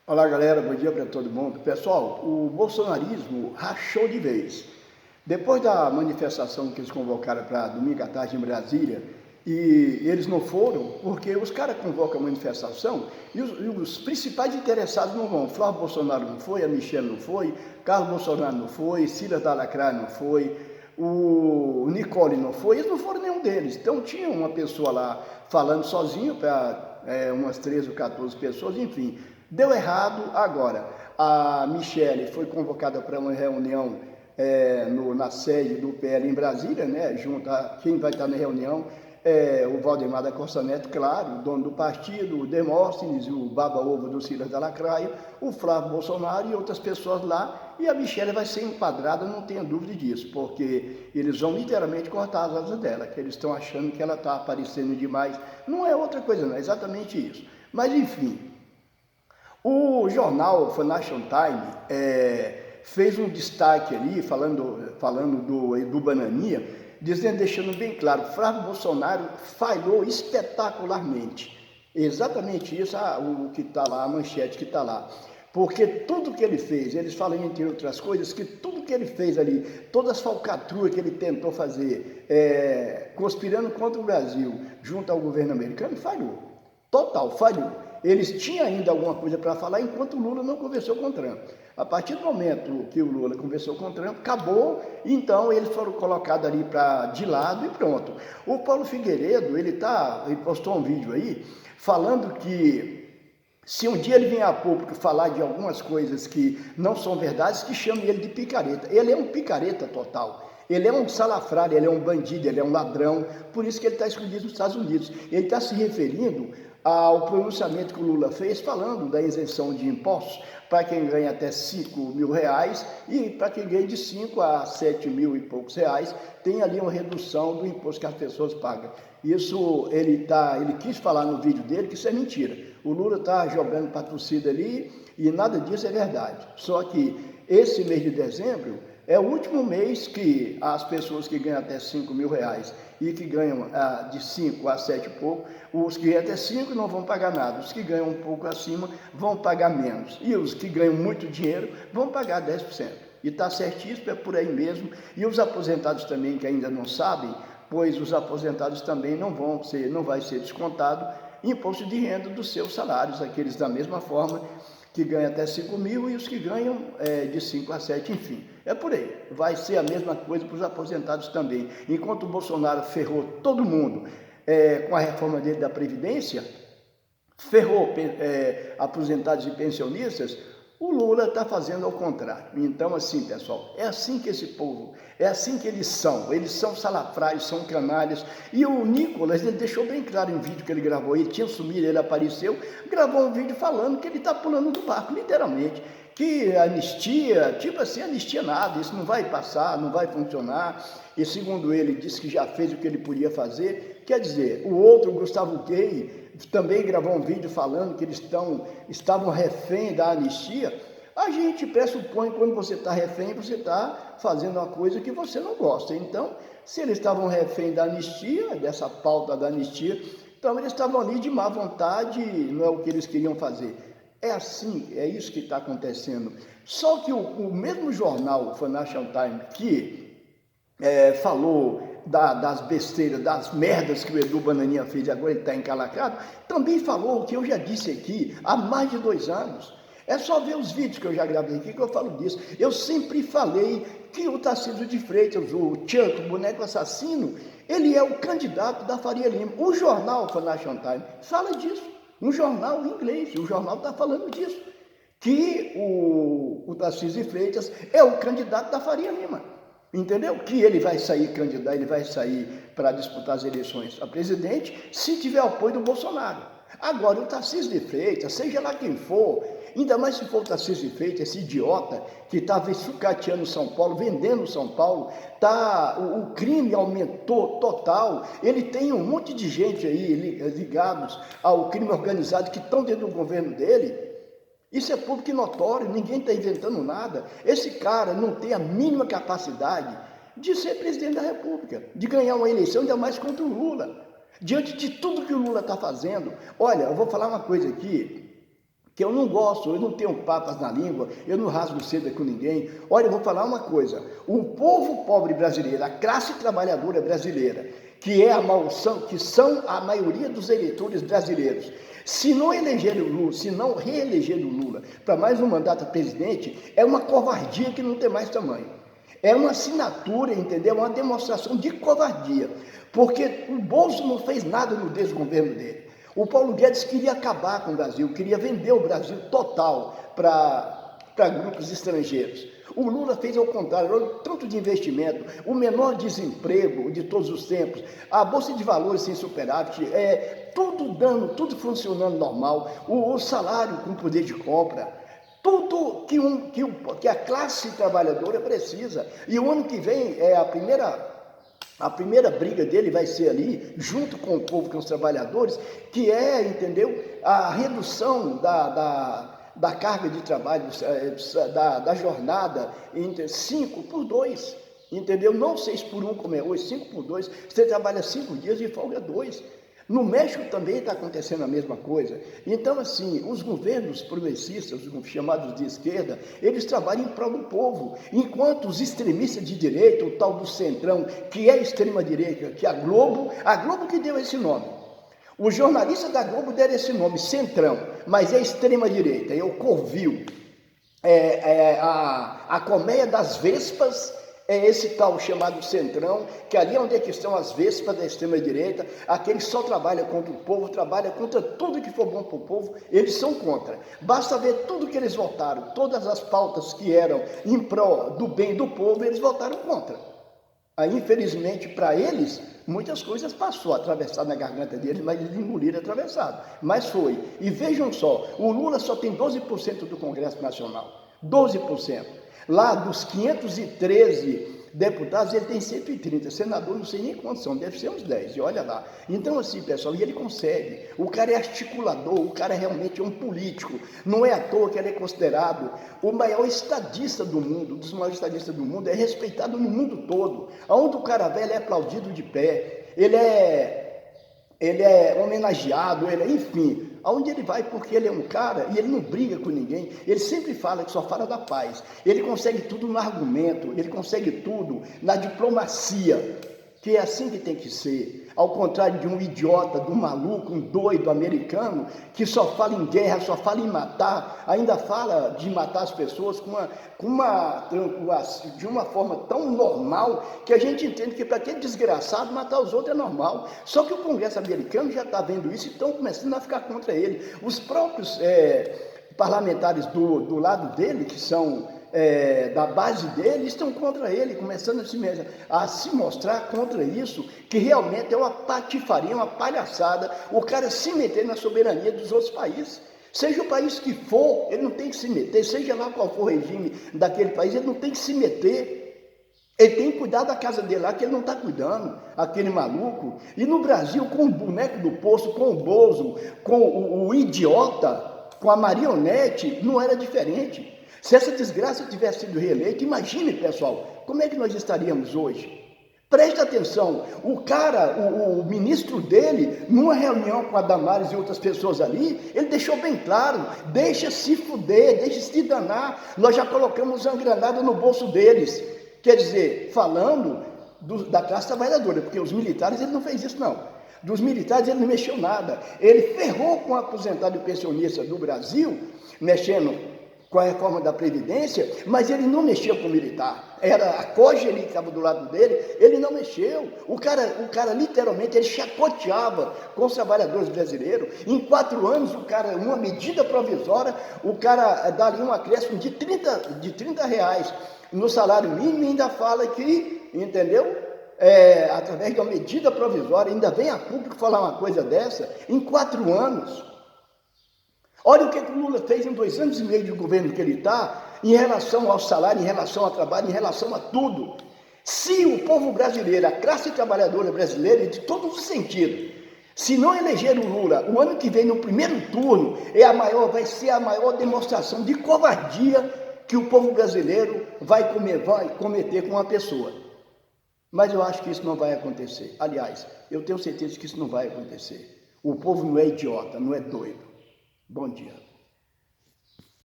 Olá galera, bom dia para todo mundo. Pessoal, o bolsonarismo rachou de vez. Depois da manifestação que eles convocaram para domingo à tarde em Brasília, e eles não foram, porque os caras convocam a manifestação e os principais interessados não vão. Flávio Bolsonaro não foi, a Michelle não foi, Carlos Bolsonaro não foi, Cira da Lacraia não foi, o Nicole não foi, eles não foram nenhum deles. Então tinha uma pessoa lá falando sozinho para umas 13 ou 14 pessoas, enfim. Deu errado. Agora, a Michelle foi convocada para uma reunião na sede do PL em Brasília, né, junto a quem vai estar na reunião, o Valdemar da Costa Neto, claro, o dono do partido, o Demóstenes, o baba-ovo do Ciro da Lacraia, o Flávio Bolsonaro e outras pessoas lá, e a Michelle vai ser enquadrada, não tenha dúvida disso, porque eles vão literalmente cortar as asas dela, que eles estão achando que ela está aparecendo demais. Não é outra coisa, não, é exatamente isso. Mas, enfim, o jornal Financial Times fez um destaque ali, falando do Bananinha, deixando bem claro, Flávio Bolsonaro falhou espetacularmente. Exatamente isso, o que está lá, a manchete que está lá. Porque tudo que ele fez, eles falam, entre outras coisas, que tudo que ele fez ali, todas as falcatruas que ele tentou fazer, conspirando contra o Brasil, junto ao governo americano, falhou. Total, falhou. Eles tinham ainda alguma coisa para falar enquanto o Lula não conversou com o Trump. A partir do momento que o Lula conversou com o Trump, acabou, então eles foram colocados ali de lado e pronto. O Paulo Figueiredo, ele postou um vídeo aí, falando que se um dia ele vier a público falar de algumas coisas que não são verdades, que chame ele de picareta. Ele é um picareta total. Ele é um salafrário, ele é um bandido, ele é um ladrão, por isso que ele está escondido nos Estados Unidos. Ele está se referindo ao pronunciamento que o Lula fez, falando da isenção de impostos para quem ganha até 5 mil reais e para quem ganha de 5 a 7 mil e poucos reais, tem ali uma redução do imposto que as pessoas pagam. Isso ele quis falar no vídeo dele que isso é mentira. O Lula está jogando para a torcida ali e nada disso é verdade. Só que esse mês de dezembro é o último mês que as pessoas que ganham até 5 mil reais e que ganham de 5 a 7 e pouco, os que ganham até 5 não vão pagar nada, os que ganham um pouco acima vão pagar menos, e os que ganham muito dinheiro vão pagar 10%. E está certíssimo, é por aí mesmo. E os aposentados também, que ainda não sabem, pois os aposentados também não vai ser descontado imposto de renda dos seus salários, aqueles da mesma forma que ganham até 5 mil e os que ganham de 5 a 7, enfim. É por aí. Vai ser a mesma coisa para os aposentados também. Enquanto o Bolsonaro ferrou todo mundo com a reforma dele da Previdência, ferrou aposentados e pensionistas, o Lula está fazendo ao contrário. Então, assim, pessoal, é assim que esse povo, é assim que eles são salafrários, são canalhas. E o Nicolas, ele deixou bem claro em um vídeo que ele gravou, ele tinha sumido, ele apareceu, gravou um vídeo falando que ele está pulando do barco, literalmente, que anistia, tipo assim, anistia nada, isso não vai passar, não vai funcionar. E segundo ele, disse que já fez o que ele podia fazer. Quer dizer, o outro, Gustavo Gay, também gravou um vídeo falando que eles estavam refém da anistia. A gente pressupõe que quando você está refém, você está fazendo uma coisa que você não gosta. Então, se eles estavam refém da anistia, dessa pauta da anistia, então eles estavam ali de má vontade, não é o que eles queriam fazer. É assim, é isso que está acontecendo. Só que o mesmo jornal, o Financial Times, que falou das besteiras, das merdas que o Edu Bananinha fez e agora ele está encalacrado, também falou o que eu já disse aqui há mais de 2 anos. É só ver os vídeos que eu já gravei aqui que eu falo disso. Eu sempre falei que o Tarcísio de Freitas, o Chuck, o boneco assassino, ele é o candidato da Faria Lima. O jornal Financial Times fala disso. Um jornal em inglês, o jornal está falando disso. Que o Tarcísio de Freitas é o candidato da Faria Lima. Entendeu? Que ele vai sair candidato, ele vai sair para disputar as eleições a presidente se tiver apoio do Bolsonaro. Agora, o Tarcísio de Freitas, seja lá quem for, ainda mais se for o Tarcísio de Freitas, esse idiota que está sucateando São Paulo, vendendo São Paulo, o crime aumentou total, ele tem um monte de gente aí ligados ao crime organizado que estão dentro do governo dele. Isso é público e notório, ninguém está inventando nada. Esse cara não tem a mínima capacidade de ser presidente da República, de ganhar uma eleição, ainda mais contra o Lula. Diante de tudo que o Lula está fazendo, olha, eu vou falar uma coisa aqui, que eu não gosto, eu não tenho papas na língua, eu não rasgo seda com ninguém. Olha, eu vou falar uma coisa, o povo pobre brasileiro, a classe trabalhadora brasileira, que são a maioria dos eleitores brasileiros, se não eleger o Lula, se não reeleger o Lula para mais um mandato presidente, é uma covardia que não tem mais tamanho. É uma assinatura, entendeu? É uma demonstração de covardia, porque o Bolsonaro não fez nada no desgoverno dele. O Paulo Guedes queria acabar com o Brasil, queria vender o Brasil total para grupos estrangeiros. O Lula fez ao contrário, olha, tanto de investimento, o menor desemprego de todos os tempos, a Bolsa de Valores sem superávit, tudo dando, tudo funcionando normal, o salário com poder de compra, tudo que a classe trabalhadora precisa. E o ano que vem a primeira briga dele vai ser ali, junto com o povo, com os trabalhadores, que entendeu, a redução da carga de trabalho, da jornada, entre 5 por 2, entendeu? Não 6 por 1 como é hoje, 5 por 2, você trabalha 5 dias e folga 2. No México também está acontecendo a mesma coisa. Então, assim, os governos progressistas, os chamados de esquerda, eles trabalham em prol do povo, enquanto os extremistas de direita, o tal do centrão, que é extrema-direita, que é a Globo que deu esse nome. Os jornalistas da Globo deram esse nome, centrão, mas é extrema-direita, é o Covil, a colmeia das vespas, é esse tal chamado centrão, que ali onde é que estão as vespas da extrema-direita, aqueles que só trabalham contra o povo, trabalham contra tudo que for bom para o povo, eles são contra. Basta ver tudo que eles votaram, todas as pautas que eram em prol do bem do povo, eles votaram contra. Aí, infelizmente, para eles, muitas coisas passou atravessado na garganta deles, mas eles engoliram atravessado. Mas foi. E vejam só, o Lula só tem 12% do Congresso Nacional. 12%. Lá dos 513 deputados, ele tem 130. Senador, não sei nem quantos são, deve ser uns 10. E olha lá. Então, assim, pessoal, e ele consegue. O cara é articulador, o cara realmente é um político. Não é à toa que ele é considerado o maior estadista do mundo, um dos maiores estadistas do mundo, é respeitado no mundo todo. Aonde o cara velho é aplaudido de pé, ele é homenageado, enfim, aonde ele vai, porque ele é um cara e ele não briga com ninguém, ele sempre fala que só fala da paz, ele consegue tudo no argumento, ele consegue tudo na diplomacia, que é assim que tem que ser, ao contrário de um idiota, de um maluco, um doido americano, que só fala em guerra, só fala em matar, ainda fala de matar as pessoas de uma forma tão normal, que a gente entende que para aquele desgraçado matar os outros é normal. Só que o Congresso americano já está vendo isso e estão começando a ficar contra ele. Os próprios parlamentares do lado dele, que são da base dele, estão contra ele, começando a se mostrar contra isso, que realmente é uma patifaria, uma palhaçada, o cara se meter na soberania dos outros países. Seja o país que for, ele não tem que se meter, seja lá qual for o regime daquele país, ele não tem que se meter. Ele tem que cuidar da casa dele lá, que ele não está cuidando, aquele maluco. E no Brasil, com o boneco do poço, com o Bozo, com o idiota, com a marionete, não era diferente. Se essa desgraça tivesse sido reeleita, imagine, pessoal, como é que nós estaríamos hoje? Preste atenção, o ministro dele, numa reunião com a Damares e outras pessoas ali, ele deixou bem claro, deixa se fuder, deixa se danar, nós já colocamos uma granada no bolso deles. Quer dizer, falando da classe trabalhadora, porque os militares ele não fez isso não. Dos militares ele não mexeu nada, ele ferrou com o aposentado e pensionista do Brasil, mexendo com a reforma da Previdência, mas ele não mexeu com o militar. Era a COGE ali que estava do lado dele, ele não mexeu. O cara literalmente, ele chacoteava com os trabalhadores brasileiros. Em 4 anos, uma medida provisória, o cara dá ali um acréscimo de 30 reais no salário mínimo e ainda fala que, entendeu? Através de uma medida provisória, ainda vem a público falar uma coisa dessa, em 4 anos. Olha o que o Lula fez em 2 anos e meio de governo que ele está, em relação ao salário, em relação ao trabalho, em relação a tudo. Se o povo brasileiro, a classe trabalhadora brasileira, de todos os sentidos, se não eleger o Lula o ano que vem no primeiro turno, vai ser a maior demonstração de covardia que o povo brasileiro vai cometer com uma pessoa. Mas eu acho que isso não vai acontecer. Aliás, eu tenho certeza que isso não vai acontecer. O povo não é idiota, não é doido. Bom dia.